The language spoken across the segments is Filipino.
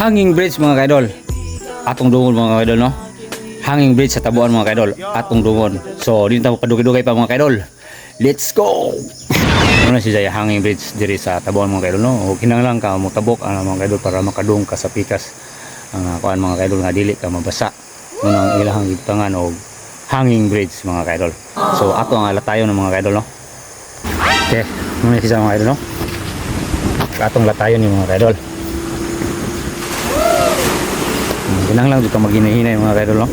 Hanging bridge mga kaidol. Atong dungon mga kaidol no. Hanging bridge sa tabuan mga kaidol. Atong dungon. So dito ta padugay-dugay pa mga kaidol. Let's go. Ano si Jaya hanging bridge diri sa tabuan mga kaidol no. O kinahanglan ka mo tabok ang mga kaidol para makadung ka sa pikas. Ang kuan mga kaidol nga dili ka mabasa. Unang ilahang gitangan og hanging bridge mga kaidol. So ato ang latayon ng mga kaidol no. Okay, muna si mga kaidol no. Atong latayon ni mga kaidol. Kinahanglan jud ka maghinahinay mga kaidol no.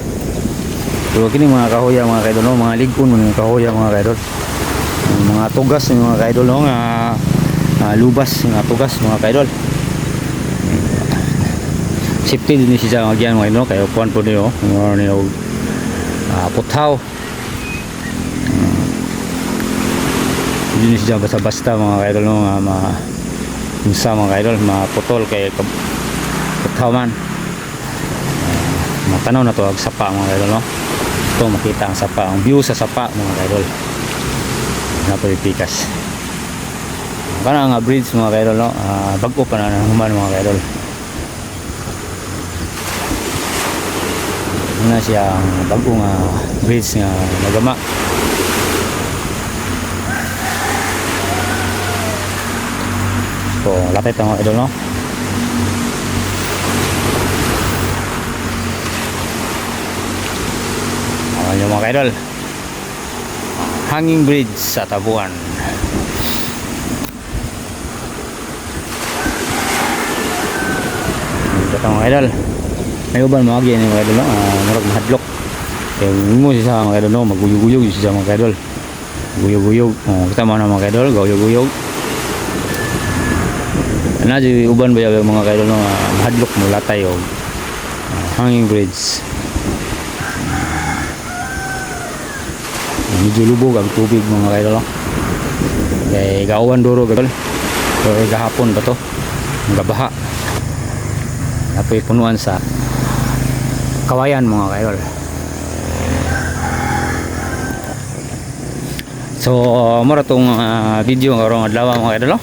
So kini mga kahoya mga kaidol no, mga ligon mga kahoya mga kaidol. Mga tugas ni mga kaidol no nga lubas nga tugas mga kaidol. Safety din siya magyan mga kaidol kay kuan po niyo, niyo puthaw. Hindi siya basta-basta mga kaidol no nga unsa mga kaidol maputol kay puthaw man. Matanaw na to ang sapa mga kaidol no. Ito makita ang sapa, ang view sa sapa mga kaidol. Napapikas. Kana nga bridge mga kaidol no. Bago pa na human mga kaidol. Una siya ang bago nga bridge nga nagama. So lapit ang mga kaidol no. Yung mga kaidol, hanging bridge sa tabuan. Ito mga kaidol, may uban mga gyan mga kaidol no? Marag mahadlok kaya mo siya mga kaidol no? Maguyog-uyog siya mga kaidol, guyog-guyog. Kita mo na mga kaidol, guyog-guyog. Ano di uban ba yung mga kaidol no? Mahadlok mo latay o hanging bridge. Medyo lubog ang tubig mga kaidol no? Kaya gawan duro kaidol. So gahapon ba to gabaha apoy punuan sa kawayan mga kaidol. So mara tong video karong adlaw mga kaidol no?